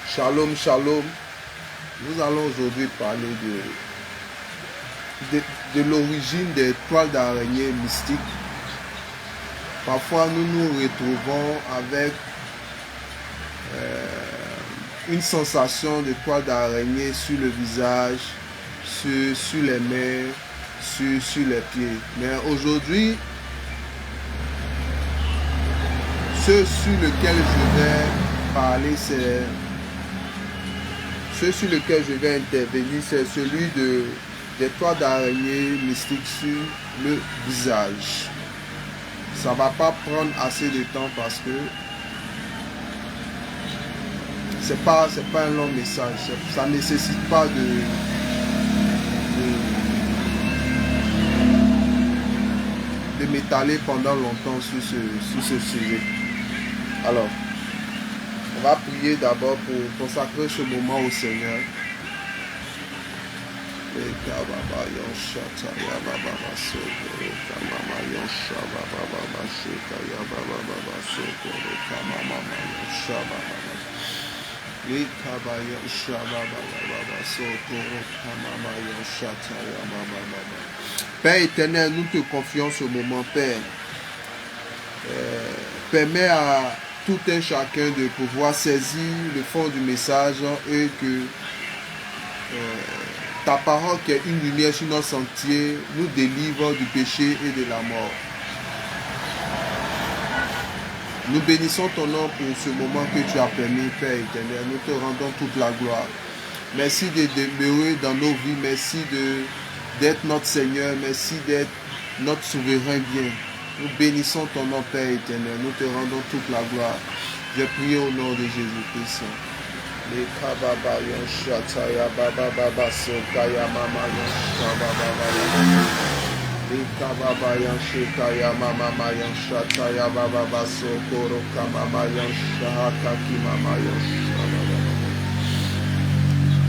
Shalom, shalom. Nous allons aujourd'hui parler de l'origine des toiles d'araignée mystiques. Parfois, nous nous retrouvons avec une sensation de toile d'araignée sur le visage, sur les mains, sur les pieds. Mais aujourd'hui, ce sur lequel je vais parler, ce sur lequel je vais intervenir, c'est celui des toiles d'araignée mystiques sur le visage. Ça ne va pas prendre assez de temps parce que c'est pas un long message. Ça ne nécessite pas de m'étaler pendant longtemps sur ce sujet. Alors, on va prier d'abord pour consacrer ce moment au Seigneur. Père éternel, nous te confions ce moment, Père. Permets à tout un chacun de pouvoir saisir le fond du message et que ta parole qui est une lumière sur nos sentiers nous délivre du péché et de la mort. Nous bénissons ton nom pour ce moment que tu as permis, Père éternel. Nous te rendons toute la gloire. Merci de demeurer dans nos vies. Merci d'être notre Seigneur. Merci d'être notre souverain bien. Nous bénissons ton nom, Père éternel. Nous te rendons toute la gloire. Je prie au nom de Jésus-Christ.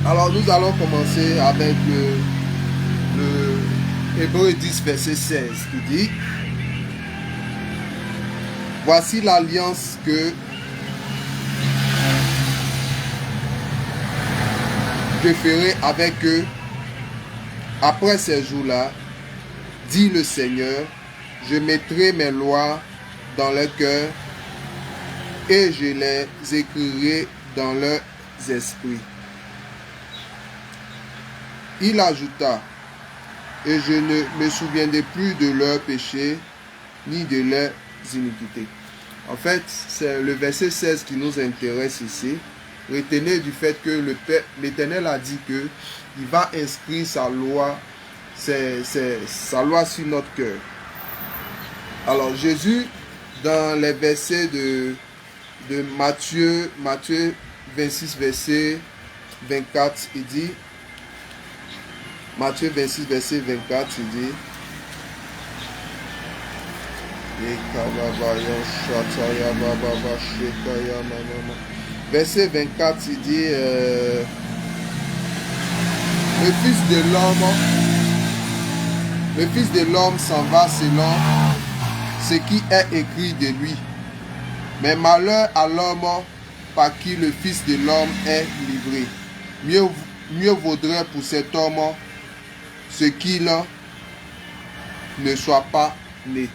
Alors nous allons commencer avec le Hébreux 10 verset 16 qui dit: voici l'alliance que je ferai avec eux après ces jours-là, dit le Seigneur, je mettrai mes lois dans leur cœur et je les écrirai dans leurs esprits. Il ajouta, et je ne me souviendrai plus de leurs péchés ni de leurs iniquités. En fait, c'est le verset 16 qui nous intéresse ici. Retenez du fait que l'Éternel a dit que il va inscrire sa loi, sa loi sur notre cœur. Alors Jésus, dans les versets de Matthieu 26, verset 24, il dit, Matthieu 26, verset 24, il dit, verset 24, il dit, le Fils de l'homme s'en va selon ce qui est écrit de lui. Mais malheur à l'homme par qui le Fils de l'homme est livré. Mieux vaudrait pour cet homme ce qu'il ne soit pas né.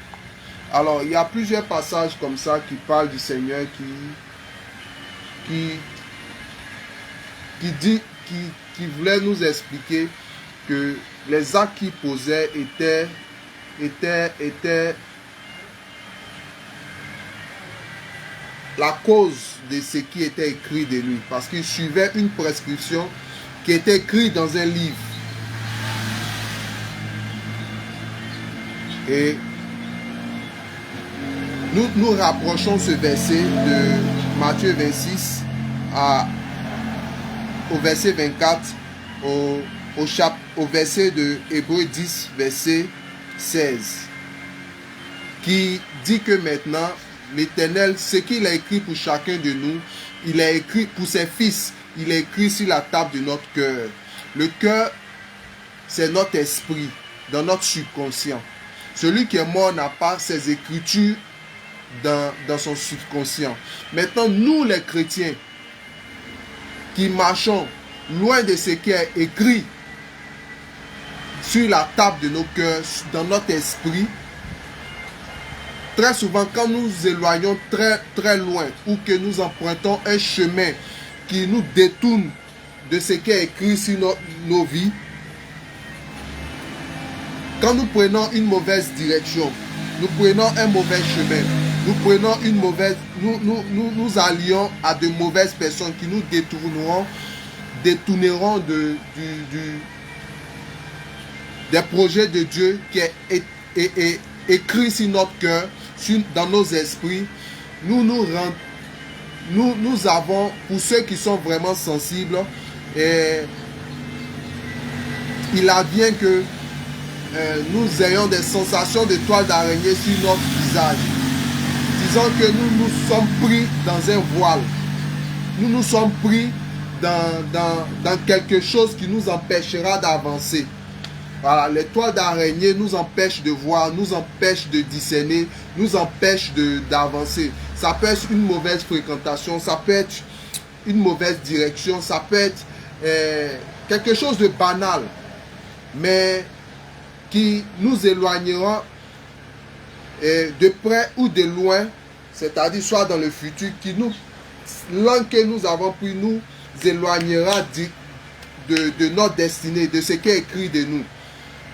Alors, il y a plusieurs passages comme ça qui parlent du Seigneur qui voulait nous expliquer que les actes qu'il posait étaient la cause de ce qui était écrit de lui. Parce qu'il suivait une prescription qui était écrite dans un livre. Et nous rapprochons ce verset de Matthieu 26 au verset 24, au verset de Hébreux 10, verset 16, qui dit que maintenant, l'Éternel, ce qu'il a écrit pour chacun de nous, il a écrit pour ses fils, il a écrit sur la table de notre cœur. Le cœur, c'est notre esprit. dans notre subconscient. Celui qui est mort n'a pas ses écritures dans son subconscient. Maintenant, nous les chrétiens, qui marchons loin de ce qui est écrit sur la table de nos cœurs, dans notre esprit, très souvent, quand nous éloignons très, très loin ou que nous empruntons un chemin qui nous détourne de ce qui est écrit sur nos vies, quand nous prenons une mauvaise direction, nous prenons un mauvais chemin, nous prenons une mauvaise, nous allions à de mauvaises personnes qui nous détourneront des projets de Dieu qui est écrit sur notre cœur, dans nos esprits. Nous avons, pour ceux qui sont vraiment sensibles, il advient que nous ayons des sensations de toile d'araignée sur notre visage. Disons que nous sommes pris dans un voile. Nous sommes pris dans quelque chose qui nous empêchera d'avancer. Voilà, les toiles d'araignée nous empêchent de voir, nous empêchent de discerner, nous empêchent d'avancer. Ça peut être une mauvaise fréquentation, ça peut être une mauvaise direction, ça peut être quelque chose de banal, mais qui nous éloignera de près ou de loin, c'est-à-dire soit dans le futur, qui l'angle que nous avons pris nous éloignera de notre destinée, de ce qui est écrit de nous.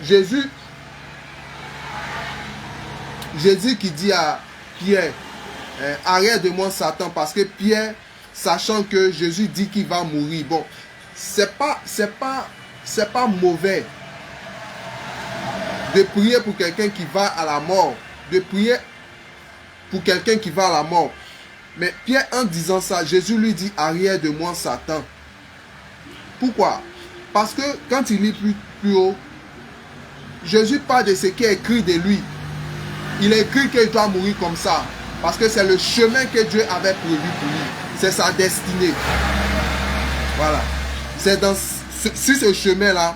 Jésus qui dit à Pierre, arrête de moi Satan, parce que Pierre, sachant que Jésus dit qu'il va mourir, bon, c'est pas mauvais de prier pour quelqu'un qui va à la mort, de prier pour quelqu'un qui va à la mort. Mais Pierre, en disant ça, Jésus lui dit, arrière de moi Satan. Pourquoi? Parce que quand il lit plus haut, Jésus parle de ce qui est écrit de lui. Il est écrit qu'il doit mourir comme ça, parce que c'est le chemin que Dieu avait prévu pour lui. C'est sa destinée. Voilà. C'est sur ce chemin-là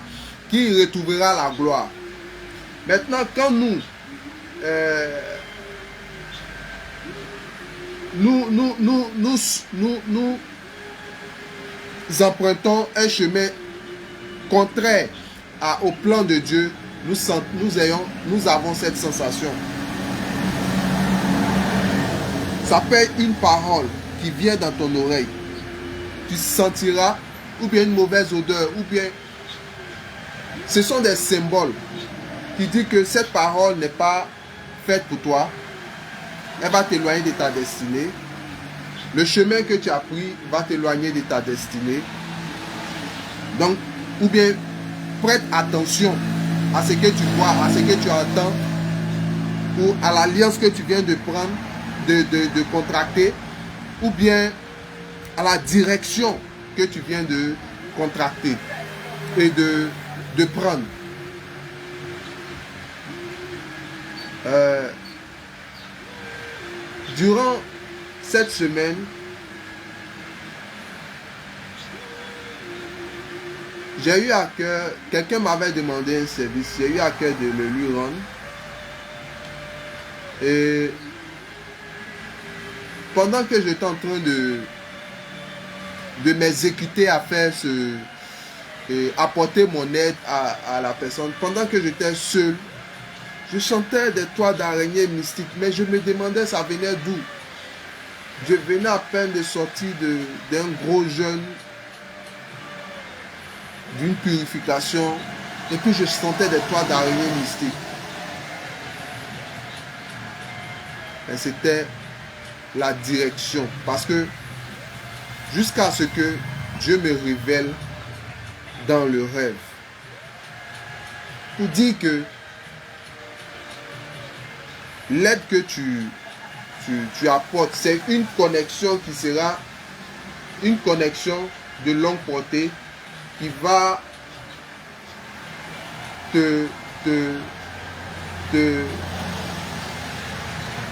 qu'il retrouvera la gloire. Maintenant, quand nous empruntons un chemin contraire au plan de Dieu, nous avons cette sensation. Ça peut être une parole qui vient dans ton oreille. Tu sentiras ou bien une mauvaise odeur, ou bien... Ce sont des symboles qui disent que cette parole n'est pas faite pour toi. Elle va t'éloigner de ta destinée. Le chemin que tu as pris va t'éloigner de ta destinée. Donc, ou bien prête attention à ce que tu vois, à ce que tu entends, ou à l'alliance que tu viens de prendre, de contracter, ou bien à la direction que tu viens de contracter et de prendre. Durant cette semaine, j'ai eu à cœur, quelqu'un m'avait demandé un service, j'ai eu à cœur de le lui rendre. Et pendant que j'étais en train de m'exécuter à faire apporter mon aide à la personne, pendant que j'étais seul, je chantais des toiles d'araignée mystiques, mais je me demandais ça venait d'où. Je venais à peine de sortir d'un gros jeûne, d'une purification, et puis je sentais des toiles d'araignée mystiques. Et c'était la direction, parce que jusqu'à ce que Dieu me révèle dans le rêve, pour dire que l'aide que tu apportes, c'est une connexion qui sera une connexion de longue portée qui va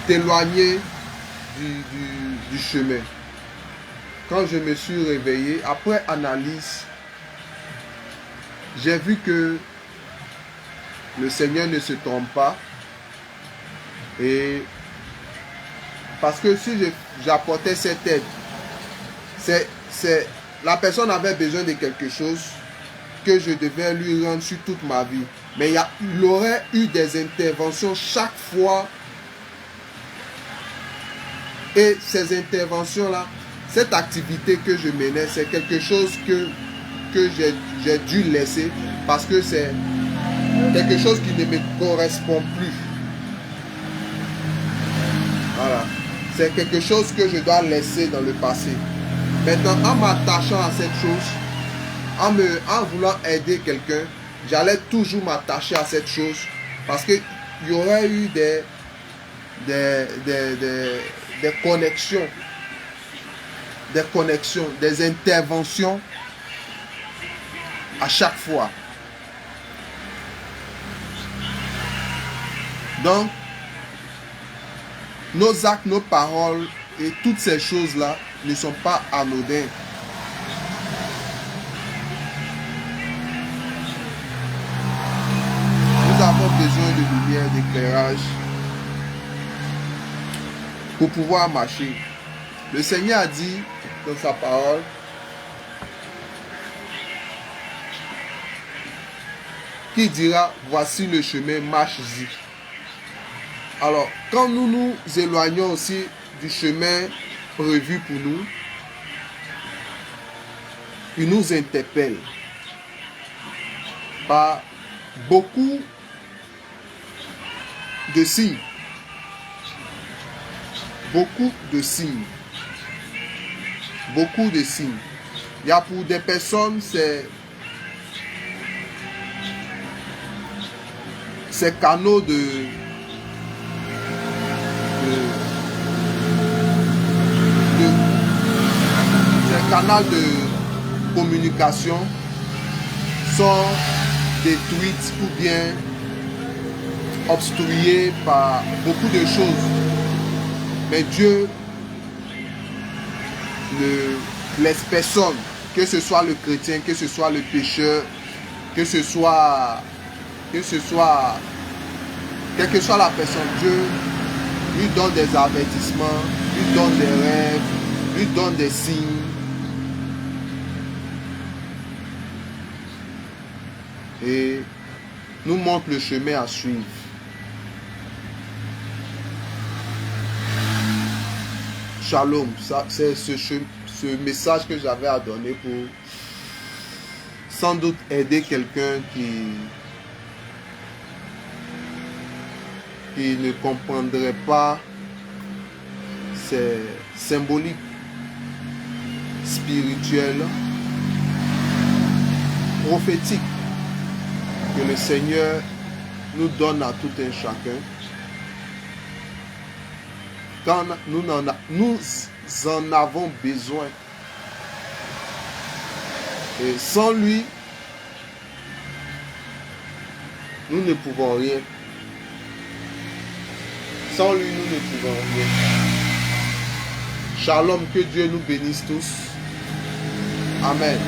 t'éloigner du chemin. Quand je me suis réveillé, après analyse, j'ai vu que le Seigneur ne se trompe pas. Et parce que si j'apportais cette aide, la personne avait besoin de quelque chose que je devais lui rendre sur toute ma vie. Mais il aurait eu des interventions chaque fois. Et ces interventions-là, cette activité que je menais, c'est quelque chose que j'ai dû laisser parce que c'est quelque chose qui ne me correspond plus. Voilà. C'est quelque chose que je dois laisser dans le passé. Maintenant, en m'attachant à cette chose, en voulant aider quelqu'un, j'allais toujours m'attacher à cette chose parce qu'il y aurait eu des connexions, des interventions à chaque fois. Donc, nos actes, nos paroles et toutes ces choses-là ne sont pas anodins. Nous avons besoin de lumière, d'éclairage pour pouvoir marcher. Le Seigneur a dit dans sa parole qu'il dira, voici le chemin, marche-y. Alors, quand nous nous éloignons aussi du chemin prévu pour nous, il nous interpelle par beaucoup de signes. Beaucoup de signes. Beaucoup de signes. Il y a pour des personnes, ces canaux ces canaux de communication sont détruits ou bien obstrués par beaucoup de choses. Mais Dieu ne laisse personne, que ce soit le chrétien, que ce soit le pécheur, quelle que soit la personne, Dieu lui donne des avertissements, lui donne des rêves, lui donne des signes. Et nous montre le chemin à suivre. Shalom, c'est ce message que j'avais à donner pour sans doute aider quelqu'un qui ne comprendrait pas ces symboliques spirituelles, prophétiques que le Seigneur nous donne à tout un chacun. Quand nous en avons besoin. Et sans lui, nous ne pouvons rien. Sans lui, nous ne pouvons rien. Shalom, que Dieu nous bénisse tous. Amen.